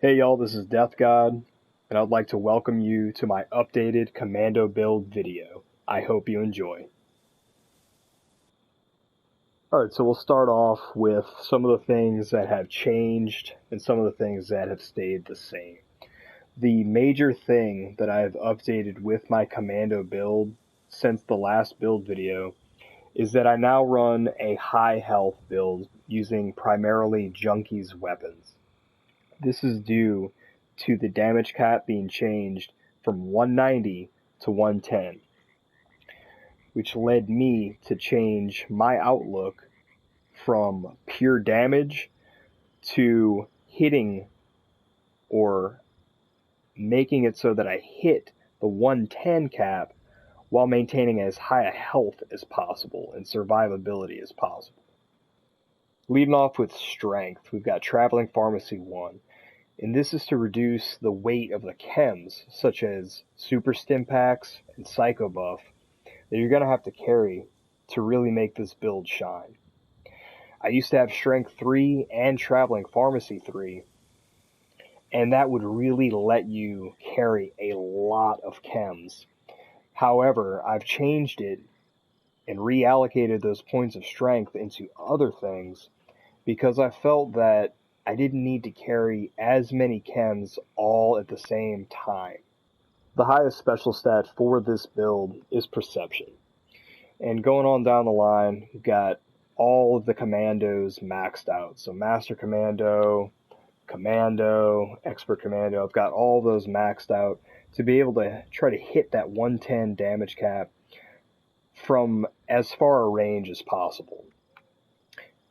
Hey y'all, this is DeathGod, and I'd like to welcome you to my updated Commando build video. I hope you enjoy. Alright, so we'll start off with some of the things that have changed and some of the things that have stayed the same. The major thing that I have updated with my Commando build since the last build video is that I now run a high health build using primarily Junkies weapons. This is due to the damage cap being changed from 190 to 110, which led me to change my outlook from pure damage to hitting or making it so that I hit the 110 cap while maintaining as high a health as possible and survivability as possible. Leading off with strength, we've got Traveling Pharmacy 1. And this is to reduce the weight of the chems, such as Super Stim Packs and Psycho Buff, that you're going to have to carry to really make this build shine. I used to have Strength 3 and Traveling Pharmacy 3, and that would really let you carry a lot of chems. However, I've changed it and reallocated those points of strength into other things because I felt that I didn't need to carry as many chems all at the same time. The highest special stat for this build is Perception. And going on down the line, we've got all of the commandos maxed out. So Master Commando, Commando, Expert Commando, I've got all those maxed out to be able to try to hit that 110 damage cap from as far a range as possible.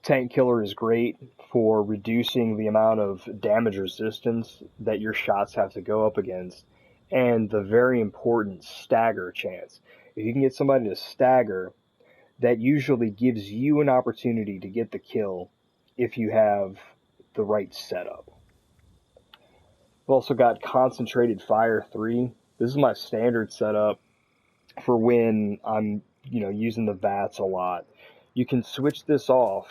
Tank Killer is great for reducing the amount of damage resistance that your shots have to go up against, and the very important stagger chance. If you can get somebody to stagger, that usually gives you an opportunity to get the kill if you have the right setup. We've also got Concentrated Fire 3. This is my standard setup for when I'm using the VATS a lot. You can switch this off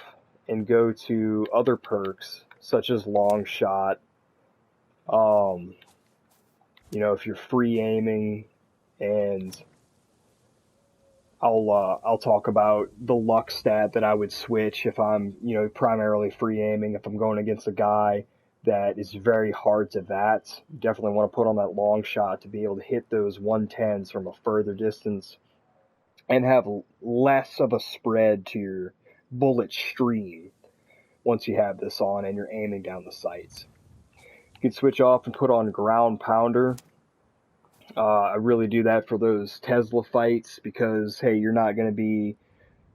and go to other perks such as Long Shot. If you're free aiming, and I'll talk about the luck stat that I would switch if I'm primarily free aiming. If I'm going against a guy that is very hard to VATS, you definitely want to put on that Long Shot to be able to hit those 110s from a further distance and have less of a spread to your bullet stream once you have this on and you're aiming down the sights. You can switch off and put on Ground Pounder. I really do that for those Tesla fights because, hey, you're not going to be,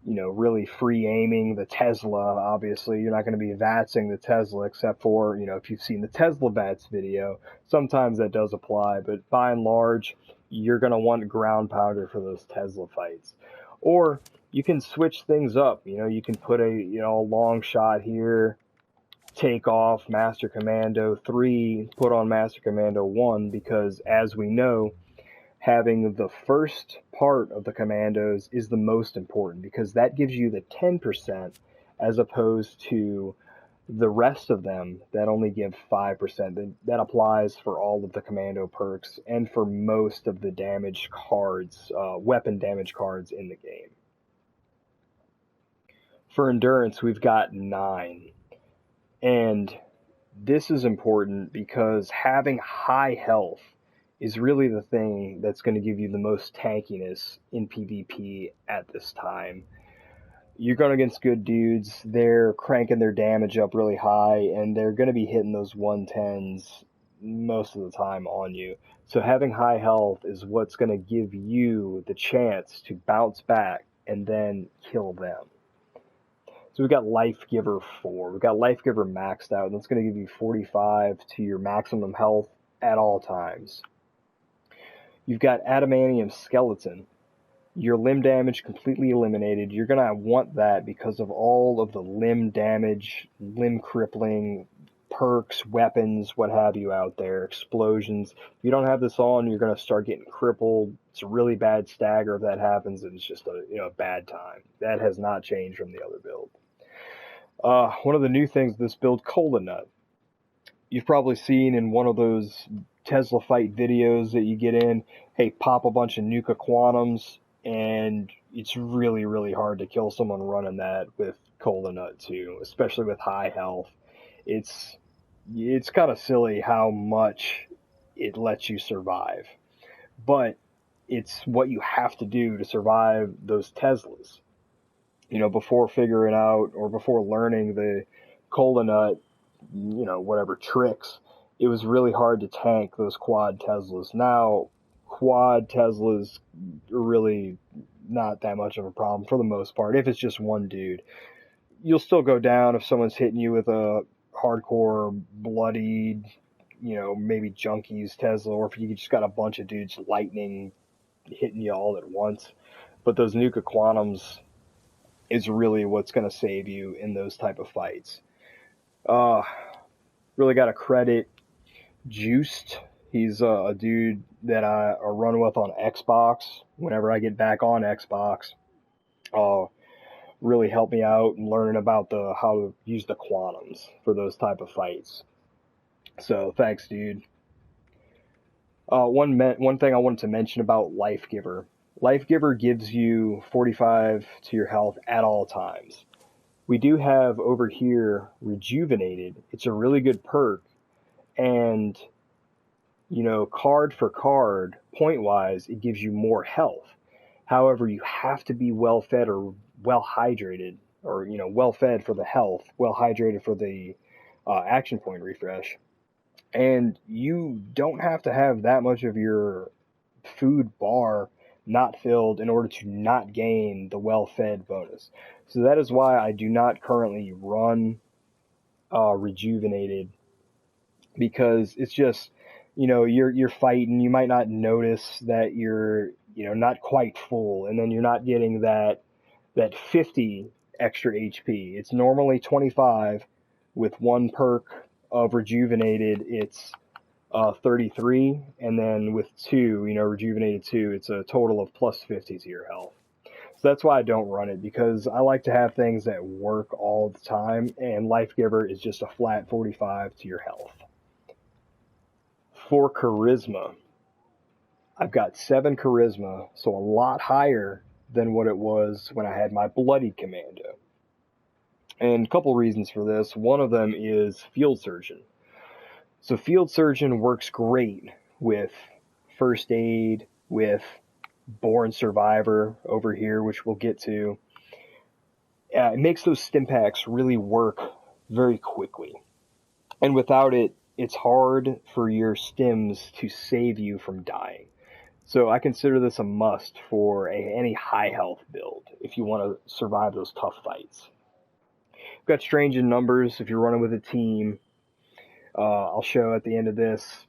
really free aiming the Tesla, obviously. You're not going to be VATSing the Tesla except for, if you've seen the Tesla VATS video, sometimes that does apply, but by and large, you're going to want Ground Pounder for those Tesla fights. Or you can switch things up. You can put a Long Shot here, take off Master Commando 3, put on Master Commando 1, because as we know, having the first part of the commandos is the most important because that gives you the 10% as opposed to the rest of them that only give 5%. That applies for all of the commando perks and for most of the damage cards, weapon damage cards in the game. For endurance, we've got 9. And this is important because having high health is really the thing that's going to give you the most tankiness in PvP at this time. You're going against good dudes, they're cranking their damage up really high, and they're going to be hitting those 110s most of the time on you. So having high health is what's going to give you the chance to bounce back and then kill them. So we've got Life Giver 4. We've got Life Giver maxed out, and that's going to give you 45 to your maximum health at all times. You've got Adamantium Skeleton. Your limb damage completely eliminated. You're going to want that because of all of the limb damage, limb crippling, perks, weapons, what have you out there, explosions. If you don't have this on, you're going to start getting crippled. It's a really bad stagger if that happens, and it's just a bad time. That has not changed from the other build. One of the new things, this build, Cola Nut. you've probably seen in one of those Tesla fight videos that you get in, hey, pop a bunch of Nuka Quantums, and it's really, really hard to kill someone running that with Cola Nut too, especially with high health. It's kind of silly how much it lets you survive, but it's what you have to do to survive those Teslas. Before figuring out or before learning the Cola Nut, whatever tricks, it was really hard to tank those quad Teslas. Now, quad Teslas are really not that much of a problem for the most part. If it's just one dude, you'll still go down if someone's hitting you with a hardcore, bloodied, maybe Junkies Tesla, or if you just got a bunch of dudes lightning hitting you all at once. But those Nuka Quantums is really what's going to save you in those type of fights. Really got to credit Juiced. He's a dude that I run with on Xbox. Whenever I get back on Xbox, really helped me out in learning about how to use the quantums for those type of fights. So thanks, dude. One thing I wanted to mention about Life Giver. Life Giver gives you 45 to your health at all times. We do have over here Rejuvenated. It's a really good perk, and card for card, point-wise, it gives you more health. However, you have to be well-fed or well-hydrated, or, well-fed for the health, well-hydrated for the action point refresh. And you don't have to have that much of your food bar not filled in order to not gain the well-fed bonus. So that is why I do not currently run Rejuvenated, because it's just, you're fighting, you might not notice that you're, not quite full, and then you're not getting that 50 extra HP. It's normally 25. With one perk of Rejuvenated, it's 33, and then with two, Rejuvenated 2, it's a total of plus 50 to your health. So that's why I don't run it, because I like to have things that work all the time, and Life Giver is just a flat 45 to your health. For Charisma, I've got 7 Charisma, so a lot higher than what it was when I had my Bloodied Commando. And a couple reasons for this. One of them is Field Surgeon. So Field Surgeon works great with First Aid, with Born Survivor over here, which we'll get to. It makes those stim packs really work very quickly. And without it, it's hard for your stims to save you from dying. So I consider this a must for any high health build if you want to survive those tough fights. We've got Strange in Numbers if you're running with a team. I'll show at the end of this,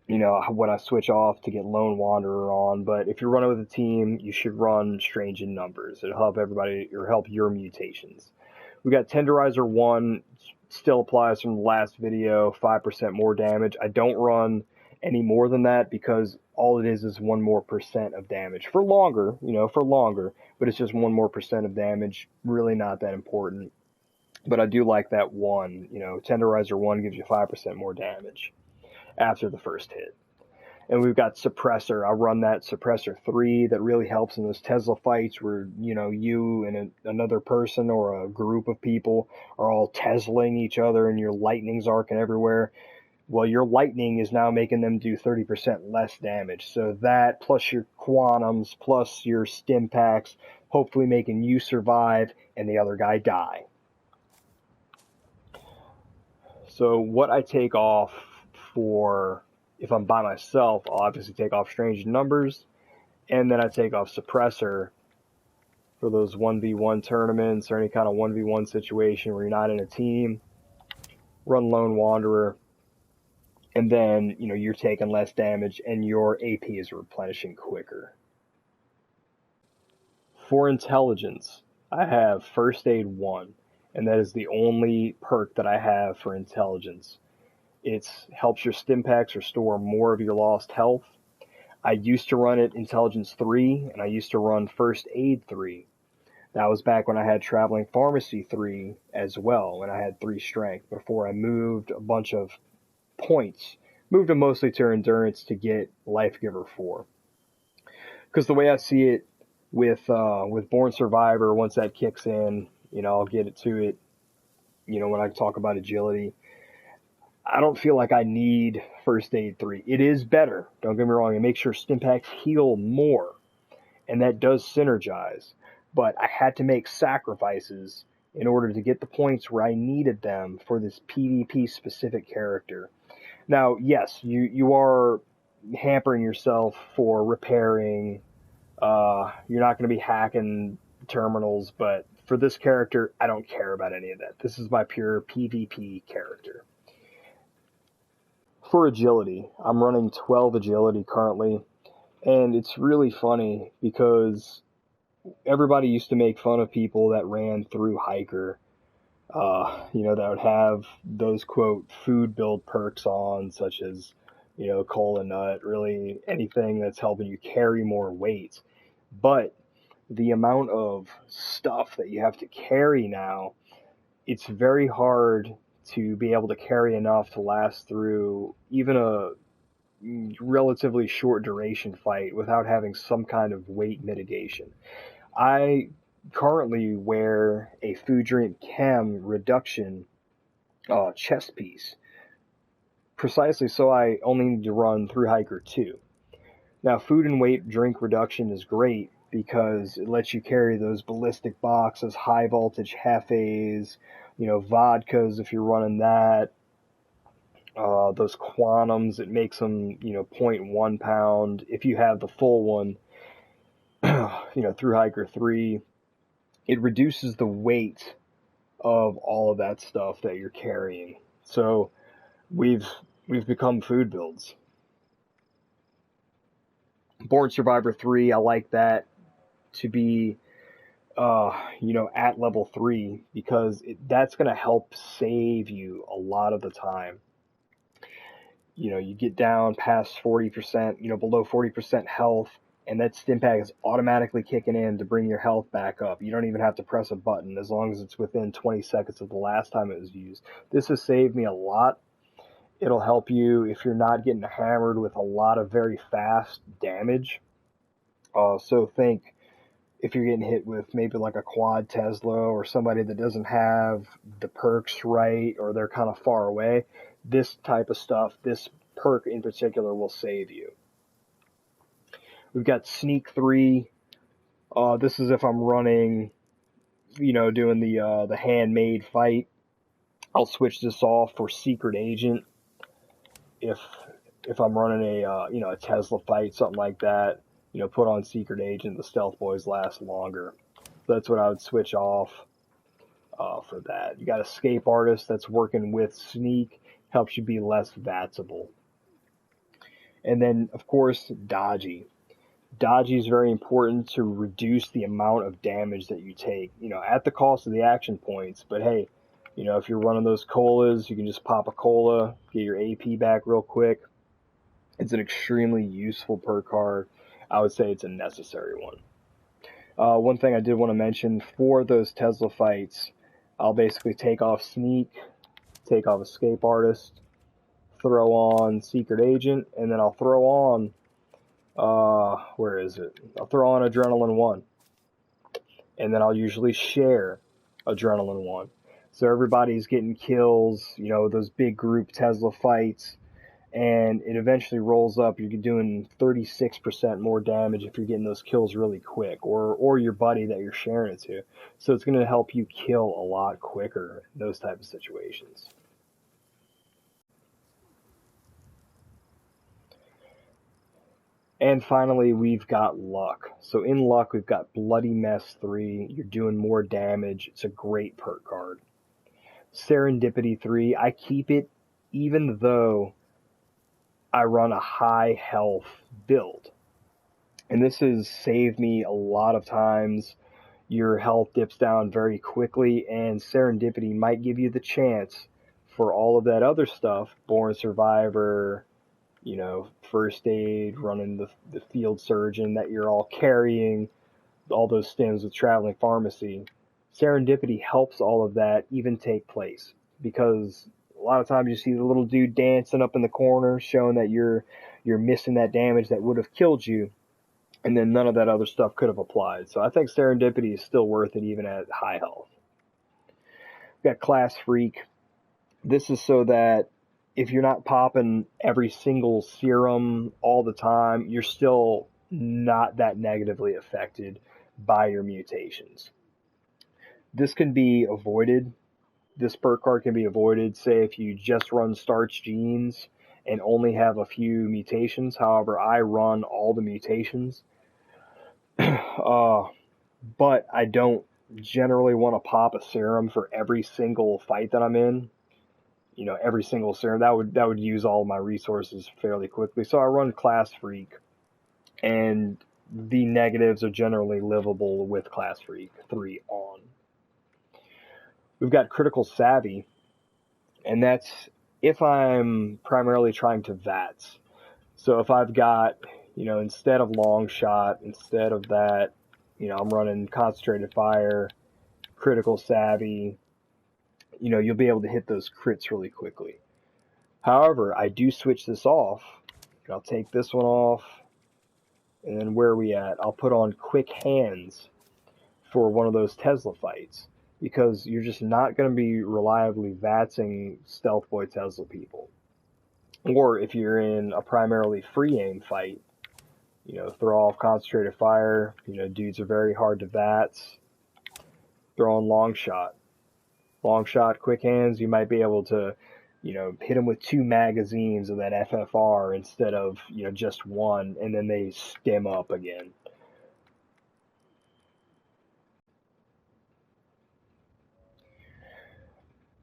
when I switch off to get Lone Wanderer on. But if you're running with a team, you should run Strange in Numbers. It'll help everybody, or help your mutations. We got Tenderizer 1, still applies from the last video, 5% more damage. I don't run any more than that because all it is 1 more % of damage. For longer, but it's just 1 more % of damage. Really not that important. But I do like that 1. Tenderizer 1 gives you 5% more damage after the first hit. And we've got Suppressor. I run that Suppressor 3 that really helps in those Tesla fights where, you and another person or a group of people are all Teslaing each other and your lightning's arcing everywhere. Well, your lightning is now making them do 30% less damage. So that, plus your quantums, plus your stim packs, hopefully making you survive and the other guy die. So what I take off for, if I'm by myself, I'll obviously take off Strange Numbers, and then I take off Suppressor for those 1v1 tournaments or any kind of 1v1 situation where you're not in a team. Run Lone Wanderer, and then, you're taking less damage and your AP is replenishing quicker. For Intelligence, I have First Aid 1, and that is the only perk that I have for Intelligence. It helps your stim packs restore more of your lost health. I used to run it Intelligence 3, and I used to run First Aid 3. That was back when I had Traveling Pharmacy 3 as well, when I had 3 strength, before I moved a bunch of points. Moved them mostly to endurance to get Life Giver 4. Because the way I see it with Born Survivor, once that kicks in, I'll get it to it, when I talk about agility. I don't feel like I need First Aid 3. It is better, don't get me wrong. It makes your Stimpaks heal more, and that does synergize. But I had to make sacrifices in order to get the points where I needed them for this PvP-specific character. Now, yes, you are hampering yourself for repairing. You're not going to be hacking terminals, but for this character, I don't care about any of that. This is my pure PvP character. For agility, I'm running 12 agility currently, and it's really funny because everybody used to make fun of people that ran through Hiker, that would have those, quote, food build perks on, such as, cola nut, really anything that's helping you carry more weight. But the amount of stuff that you have to carry now, it's very hard to be able to carry enough to last through even a relatively short duration fight without having some kind of weight mitigation. I currently wear a food drink chem reduction chest piece, precisely so I only need to run through Hiker 2. Now, food and weight drink reduction is great because it lets you carry those ballistic boxes, high voltage hefes, vodkas if you're running that, those quantums, it makes them, 0.1 pound. If you have the full one, through Hiker 3, it reduces the weight of all of that stuff that you're carrying. So we've become food builds. Born Survivor 3, I like that to be, at level 3 because that's going to help save you a lot of the time. You get down past 40%, below 40% health, and that Stimpak is automatically kicking in to bring your health back up. You don't even have to press a button as long as it's within 20 seconds of the last time it was used. This has saved me a lot. It'll help you if you're not getting hammered with a lot of very fast damage. So think if you're getting hit with maybe like a quad Tesla or somebody that doesn't have the perks right or they're kind of far away, this type of stuff, this perk in particular will save you. We've got Sneak 3. This is if I'm running, doing the handmade fight. I'll switch this off for Secret Agent. If I'm running a Tesla fight, something like that, put on Secret Agent, the Stealth Boys last longer. So that's what I would switch off for that. You got Escape Artist that's working with Sneak, helps you be less VATSable. And then, of course, Dodgy. Dodgy is very important to reduce the amount of damage that you take, at the cost of the action points. But hey, if you're running those colas, you can just pop a cola, get your AP back real quick. It's an extremely useful perk card. I would say it's a necessary one. One thing I did want to mention, for those Tesla fights, I'll basically take off Sneak, take off Escape Artist, throw on Secret Agent, and then I'll throw on, where is it? I'll throw on Adrenaline 1. And then I'll usually share Adrenaline 1. So everybody's getting kills, those big group Tesla fights, and it eventually rolls up. You're doing 36% more damage if you're getting those kills really quick, or your buddy that you're sharing it to. So it's going to help you kill a lot quicker in those type of situations. And finally, we've got Luck. So in Luck, we've got Bloody Mess 3. You're doing more damage. It's a great perk card. Serendipity 3, I keep it even though I run a high health build. And this has saved me a lot of times. Your health dips down very quickly, and Serendipity might give you the chance for all of that other stuff, Born Survivor, First Aid, running the Field Surgeon that you're all carrying, all those stims with Traveling Pharmacy. Serendipity helps all of that even take place, because A lot of times you see the little dude dancing up in the corner, showing that you're missing that damage that would have killed you, and then none of that other stuff could have applied. So I think Serendipity is still worth it even at high health. We've got Class Freak. This is so that if you're not popping every single serum all the time, you're still not that negatively affected by your mutations. This can be avoided. This perk card can be avoided, say if you just run starch genes and only have a few mutations. However, I run all the mutations. But I don't generally want to pop a serum for every single fight that I'm in. You know, every single serum, that would use all of my resources fairly quickly. So I run Class Freak, and the negatives are generally livable with Class Freak 3 on. We've got Critical Savvy, and that's if I'm primarily trying to VATS. So if I've got, you know, instead of Long Shot, instead of that, you know, I'm running Concentrated Fire, Critical Savvy, you know, you'll be able to hit those crits really quickly. However, I do switch this off. I'll take this one off, and then where are we at? I'll put on Quick Hands for one of those Tesla fights, because you're just not going to be reliably VATSing Stealth Boy Tesla people. Or if you're in a primarily free aim fight, you know, throw off Concentrated Fire, you know, dudes are very hard to VATS. Throw on Long Shot. Long Shot, Quick Hands, you might be able to, you know, hit them with 2 magazines of that FFR instead of, you know, just one, and then they stem up again.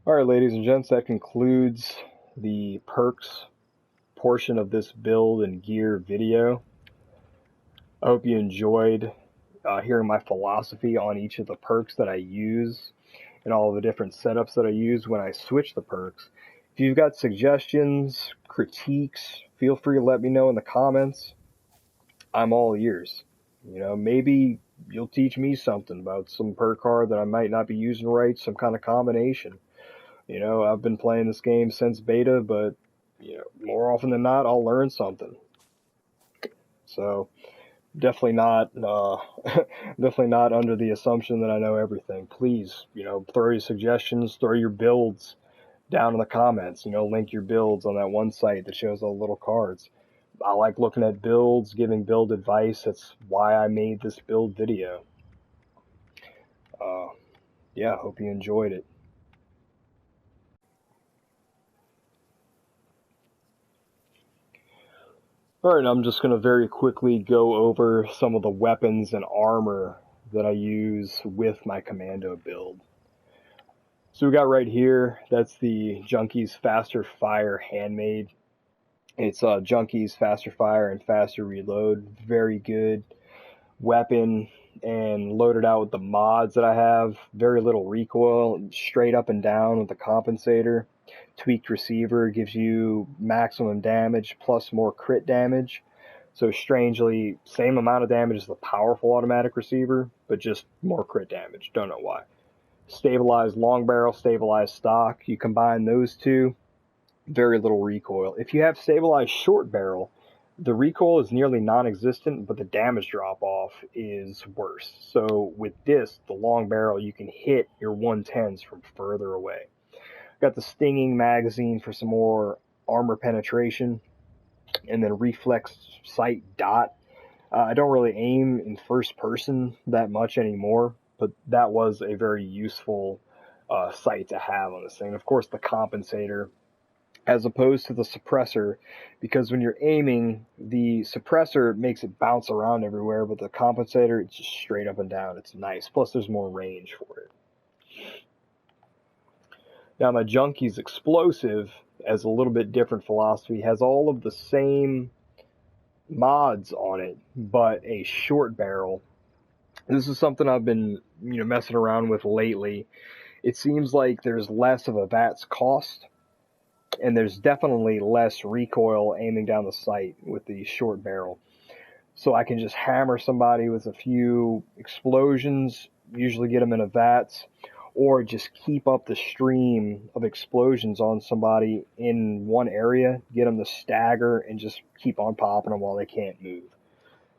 Alright, ladies and gents, that concludes the perks portion of this build and gear video. I hope you enjoyed hearing my philosophy on each of the perks that I use and all of the different setups that I use when I switch the perks. If you've got suggestions, critiques, feel free to let me know in the comments. I'm all ears. You know, maybe you'll teach me something about some perk card that I might not be using right, some kind of combination. You know, I've been playing this game since beta, but, you know, more often than not, I'll learn something. So, definitely not under the assumption that I know everything. Please, you know, throw your suggestions, throw your builds down in the comments. You know, link your builds on that one site that shows all the little cards. I like looking at builds, giving build advice. That's why I made this build video. Yeah, hope you enjoyed it. Alright, I'm just going to very quickly go over some of the weapons and armor that I use with my Commando build. So we got right here, that's the Junkies Faster Fire Handmade. It's Junkies Faster Fire and Faster Reload. Very good weapon, and loaded out with the mods that I have. Very little recoil, straight up and down with the compensator. Tweaked receiver gives you maximum damage plus more crit damage. So strangely, same amount of damage as the powerful automatic receiver, but just more crit damage. Don't know why. Stabilized long barrel, stabilized stock. You combine those two, very little recoil. If you have stabilized short barrel, the recoil is nearly non-existent, but the damage drop-off is worse. So with this, the long barrel, you can hit your 110s from further away. Got the Stinging magazine for some more armor penetration, and then Reflex Sight Dot. I don't really aim in first person that much anymore, but that was a very useful sight to have on this thing. Of course, the compensator, as opposed to the suppressor, because when you're aiming, the suppressor makes it bounce around everywhere, but the compensator, it's just straight up and down. It's nice. Plus, there's more range for it. Now, my Junkies Explosive, as a little bit different philosophy, has all of the same mods on it, but a short barrel. This is something I've been, you know, messing around with lately. It seems like there's less of a VATS cost, and there's definitely less recoil aiming down the sight with the short barrel. So I can just hammer somebody with a few explosions, usually get them in a VATS, or just keep up the stream of explosions on somebody in one area, get them to stagger, and just keep on popping them while they can't move.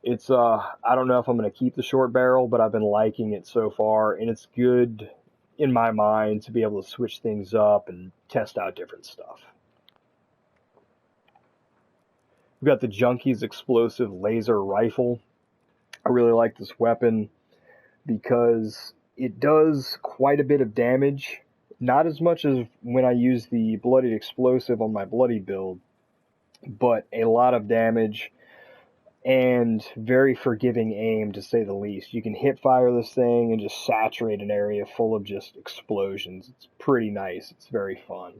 It's, I don't know if I'm going to keep the short barrel, but I've been liking it so far, and it's good in my mind to be able to switch things up and test out different stuff. We've got the Junkies Explosive laser rifle. I really like this weapon because it does quite a bit of damage. Not as much as when I use the Bloodied Explosive on my Bloody build, but a lot of damage and very forgiving aim, to say the least. You can hip fire this thing and just saturate an area full of just explosions. It's pretty nice. It's very fun.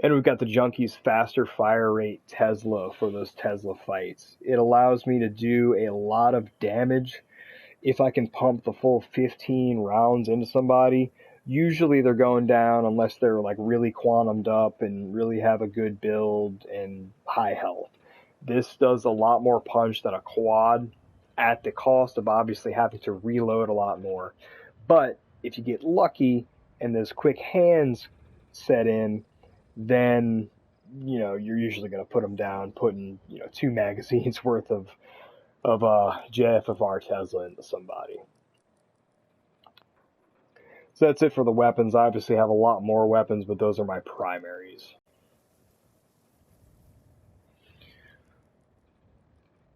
And we've got the Junkies Faster Fire Rate Tesla for those Tesla fights. It allows me to do a lot of damage if I can pump the full 15 rounds into somebody. Usually they're going down unless they're like really quantumed up and really have a good build and high health. This does a lot more punch than a quad at the cost of obviously having to reload a lot more. But if you get lucky and those quick hands set in, then, you know, you're usually going to put them down, putting, you know, 2 magazines worth of JFFR Tesla into somebody. So that's it for the weapons. I obviously have a lot more weapons, but those are my primaries.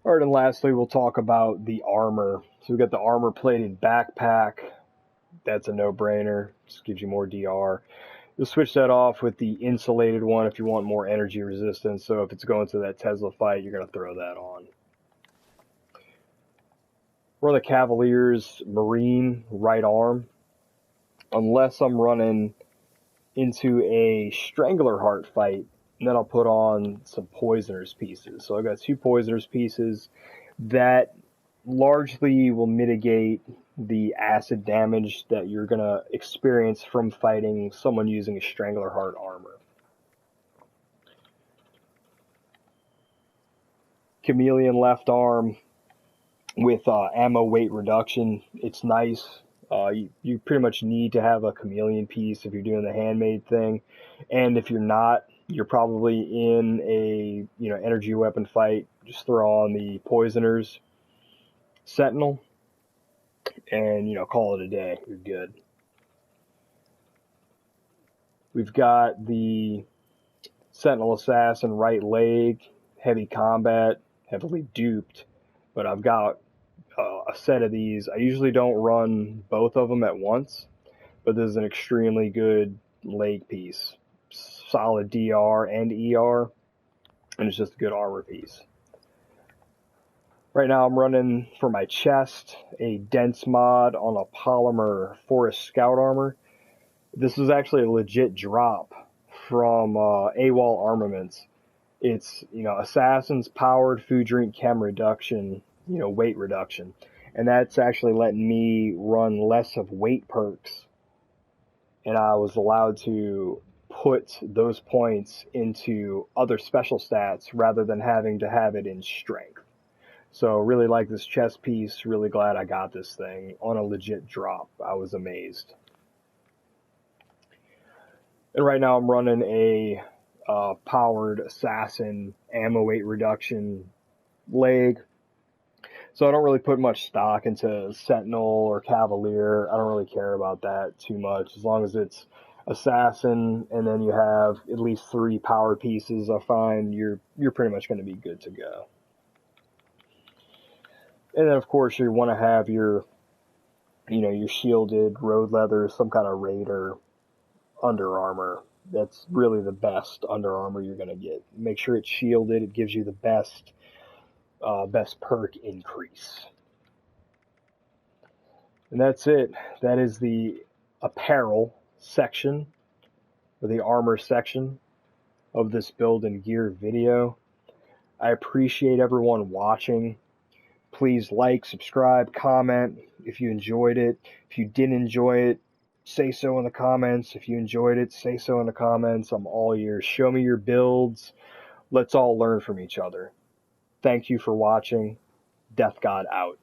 All right, and lastly, we'll talk about the armor. So we've got the armor-plated backpack. That's a no-brainer. Just gives you more DR. You'll switch that off with the insulated one if you want more energy resistance. So if it's going to that Tesla fight, you're going to throw that on. We're the Cavaliers Marine right arm. Unless I'm running into a Strangler Heart fight, and then I'll put on some Poisoner's pieces. So I've got 2 Poisoner's pieces that largely will mitigate the acid damage that you're going to experience from fighting someone using a Strangler Heart armor. Chameleon left arm with ammo weight reduction. It's nice. You pretty much need to have a chameleon piece if you're doing the handmade thing, and if you're not, you're probably in a, you know, energy weapon fight. Just throw on the Poisoner's Sentinel and, you know, call it a day. You're good. We've got the Sentinel Assassin right leg, heavy combat, heavily duped, but I've got a set of these. I usually don't run both of them at once, but this is an extremely good leg piece. Solid DR and ER, and it's just a good armor piece. Right now I'm running for my chest a dense mod on a polymer Forest Scout armor. This is actually a legit drop from AWOL Armaments. It's, you know, Assassin's Powered Food Drink Chem Reduction, you know, weight reduction. And that's actually letting me run less of weight perks. And I was allowed to put those points into other special stats rather than having to have it in strength. So really like this chest piece. Really glad I got this thing on a legit drop. I was amazed. And right now I'm running a powered assassin ammo weight reduction leg. So I don't really put much stock into Sentinel or Cavalier. I don't really care about that too much. As long as it's assassin and then you have at least 3 power pieces, I find you're pretty much going to be good to go. And then of course you want to have your, you know, your shielded road leather, some kind of Raider Under Armour. That's really the best Under Armour you're going to get. Make sure it's shielded. It gives you the best perk increase. And that's it. That is the apparel section, or the armor section of this build and gear video. I appreciate everyone watching. Please like, subscribe, comment if you enjoyed it. If you didn't enjoy it, say so in the comments. If you enjoyed it, say so in the comments. I'm all ears. Show me your builds. Let's all learn from each other. Thank you for watching. DeathGod out.